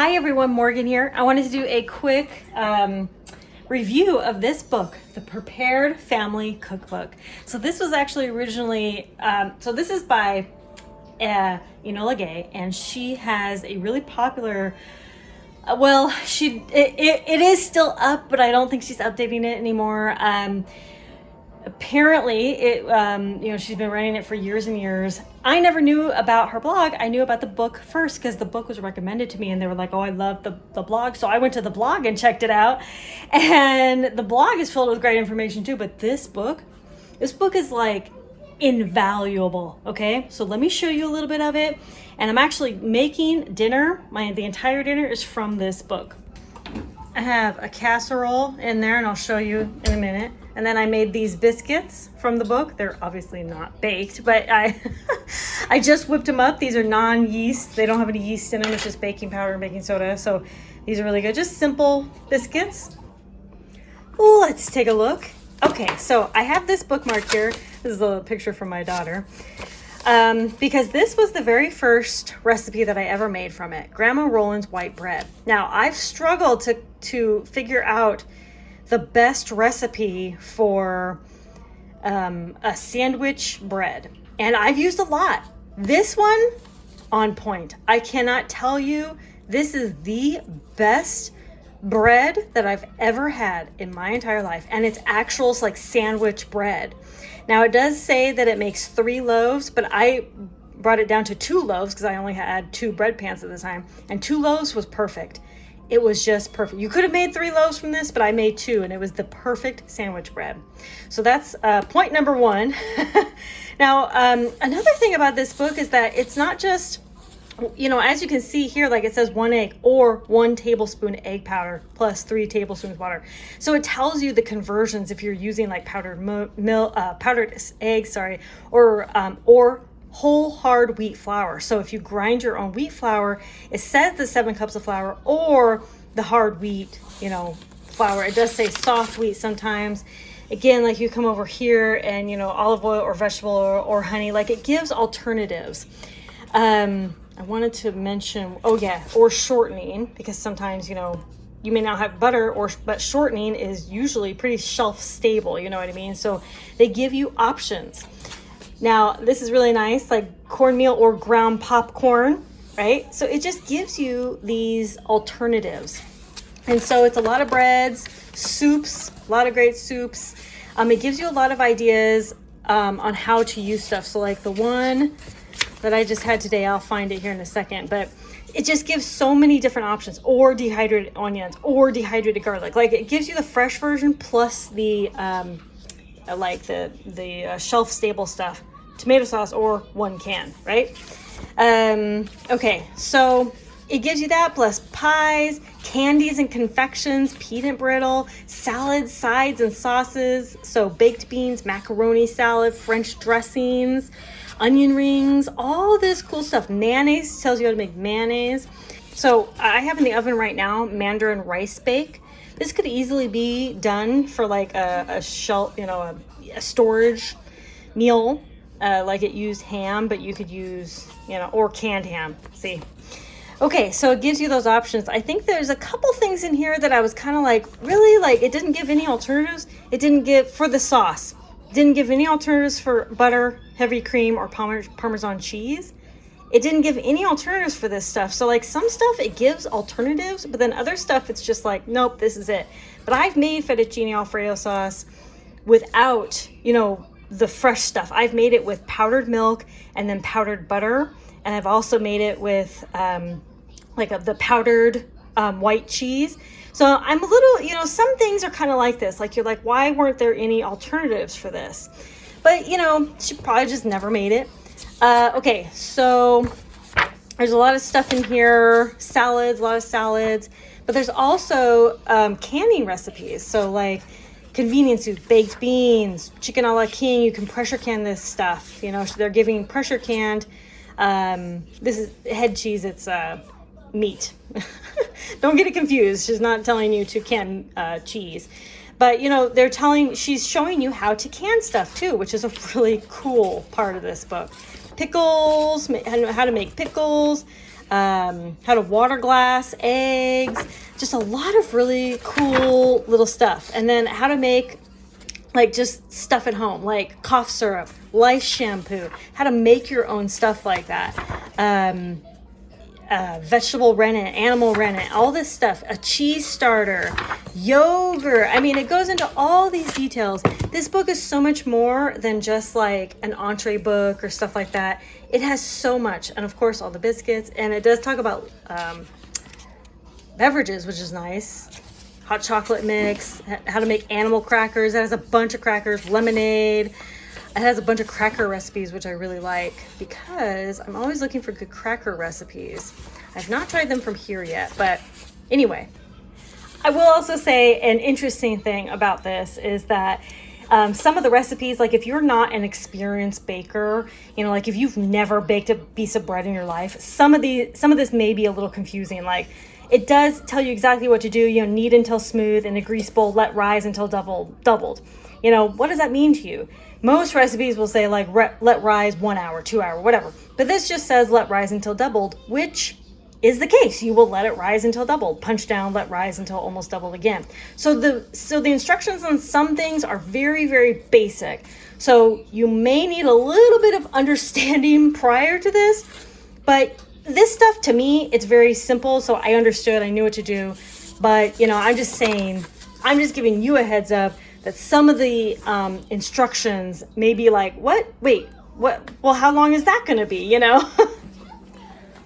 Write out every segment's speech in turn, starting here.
Hi everyone, Morgan here. I wanted to do a quick review of this book, The Prepared Family Cookbook. So this was actually originally, this is by Enola Gay, and she has a really popular, it is still up, but I don't think she's updating it anymore. Apparently she's been writing it for years and years. I never knew about her blog. I knew about the book first because the book was recommended to me and they were like, oh, I love the blog. So I went to the blog and checked it out, and the blog is filled with great information too. But this book is like invaluable. Okay, so let me show you a little bit of it. And I'm actually making dinner. The entire dinner is from this book. I have a casserole in there, and I'll show you in a minute. And then I made these biscuits from the book. They're obviously not baked, but I just whipped them up. These are non-yeast. They don't have any yeast in them. It's just baking powder and baking soda. So these are really good. Just simple biscuits. Ooh, let's take a look. Okay, so I have this bookmark here. This is a picture from my daughter. Because this was the very first recipe that I ever made from it. Grandma Roland's white bread. Now, I've struggled to figure out the best recipe for a sandwich bread. And I've used a lot. This one, on point. I cannot tell you, this is the best bread that I've ever had in my entire life. And it's actual like sandwich bread. Now it does say that it makes 3 loaves, but I brought it down to 2 loaves because I only had 2 bread pans at the time, and 2 loaves was perfect. It was just perfect. You could have made 3 loaves from this, but I made 2, and it was the perfect sandwich bread. So that's point number 1. Now, another thing about this book is that it's not just, as you can see here, like it says 1 egg or 1 tablespoon egg powder plus 3 tablespoons water. So it tells you the conversions if you're using like powdered eggs, or whole hard wheat flour. So if you grind your own wheat flour, it says the 7 cups of flour or the hard wheat, flour. It does say soft wheat sometimes. Again, like you come over here and, olive oil or vegetable or honey, like it gives alternatives. I wanted to mention, or shortening, because sometimes, you may not have butter, but shortening is usually pretty shelf stable, you know what I mean? So they give you options. Now, this is really nice, like cornmeal or ground popcorn, right? So it just gives you these alternatives. And so it's a lot of breads, soups, a lot of great soups. It gives you a lot of ideas on how to use stuff. So like the one that I just had today, I'll find it here in a second, but it just gives so many different options, or dehydrated onions or dehydrated garlic. Like it gives you the fresh version plus the shelf stable stuff, tomato sauce or 1 can, right? Okay, so it gives you that plus pies, candies and confections, peanut brittle, salads, sides and sauces. So baked beans, macaroni salad, French dressings, onion rings, all this cool stuff. Mayonnaise, tells you how to make mayonnaise. So I have in the oven right now Mandarin rice bake. This could easily be done for like a storage meal, like it used ham, but you could use, or canned ham. See? Okay, so it gives you those options. I think there's a couple things in here that I was kind of like, really? Like it didn't give any alternatives. It didn't give, for the sauce, didn't give any alternatives for butter, heavy cream, or Parmesan cheese. It didn't give any alternatives for this stuff. So like some stuff it gives alternatives, but then other stuff it's just like, nope, this is it. But I've made fettuccine Alfredo sauce without, the fresh stuff. I've made it with powdered milk and then powdered butter. And I've also made it with the powdered white cheese. So I'm a little, some things are kind of like this. Like you're like, why weren't there any alternatives for this? But, she probably just never made it. Okay, so there's a lot of stuff in here. Salads, a lot of salads. But there's also canning recipes. So like convenience food, baked beans, chicken a la king. You can pressure can this stuff. So they're giving pressure canned. This is head cheese. It's meat. Don't get it confused. She's not telling you to can cheese. But, she's showing you how to can stuff too, which is a really cool part of this book. Pickles, how to make pickles, how to water glass eggs, just a lot of really cool little stuff. And then how to make like just stuff at home, like cough syrup, lice shampoo, how to make your own stuff like that. Vegetable rennet, animal rennet, all this stuff, a cheese starter, yogurt. I mean, it goes into all these details. This book is so much more than just like an entree book or stuff like that. It has so much. And of course, all the biscuits. And it does talk about beverages, which is nice. Hot chocolate mix, how to make animal crackers. It has a bunch of crackers, lemonade. It has a bunch of cracker recipes, which I really like because I'm always looking for good cracker recipes. I've not tried them from here yet, but anyway. I will also say an interesting thing about this is that some of the recipes, like if you're not an experienced baker, you know, like if you've never baked a piece of bread in your life, some of this may be a little confusing. Like it does tell you exactly what to do. You know, knead until smooth in a grease bowl, let rise until doubled. You know, what does that mean to you? Most recipes will say like let rise 1 hour, 2 hour, whatever. But this just says let rise until doubled, which is the case. You will let it rise until doubled. Punch down, let rise until almost doubled again. So the instructions on some things are very, very basic. So you may need a little bit of understanding prior to this, but this stuff to me, it's very simple. So I understood, I knew what to do. But you know, I'm just saying, I'm just giving you a heads up that some of the instructions may be like, what? Wait, what? Well, how long is that going to be, you know?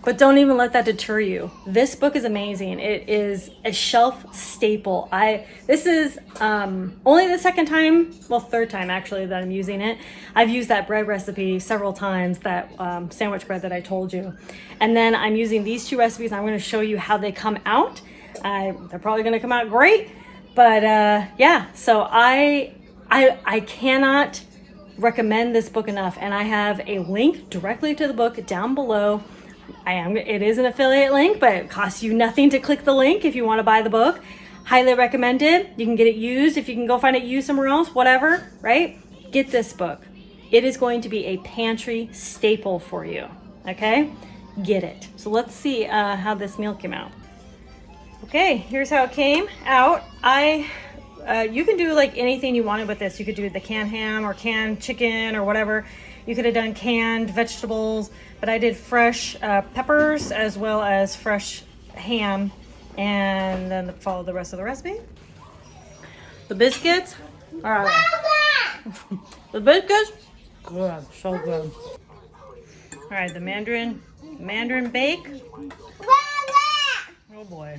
But don't even let that deter you. This book is amazing. It is a shelf staple. This is only the third time actually that I'm using it. I've used that bread recipe several times, that sandwich bread that I told you. And then I'm using these two recipes. I'm going to show you how they come out. They're probably going to come out great. But yeah, so I cannot recommend this book enough. And I have a link directly to the book down below. It is an affiliate link, but it costs you nothing to click the link if you want to buy the book. Highly recommended. You can get it used. If you can go find it used somewhere else, whatever, right? Get this book. It is going to be a pantry staple for you, okay? Get it. So let's see how this meal came out. Okay, here's how it came out. You can do like anything you wanted with this. You could do the canned ham or canned chicken or whatever. You could have done canned vegetables, but I did fresh peppers as well as fresh ham, and then follow the rest of the recipe. The biscuits are the biscuits, good, so good. All right, the mandarin bake. Oh boy.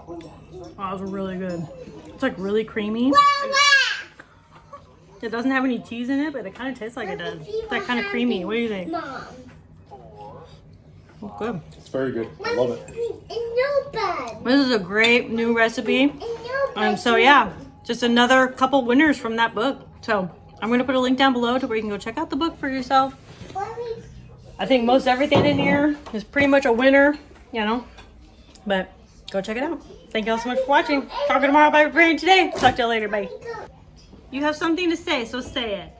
Oh, those are really good. It's like really creamy. It doesn't have any cheese in it, but it kind of tastes like it does. It's like kind of creamy. What do you think? Oh, good. It's very good. I love it. This is a great new recipe. So yeah, just another couple winners from that book. So I'm going to put a link down below to where you can go check out the book for yourself. I think most everything in here is pretty much a winner, you know, but go check it out. Thank you all so much for watching. Talking tomorrow by preparing today. Talk to you later. Bye. You have something to say, so say it.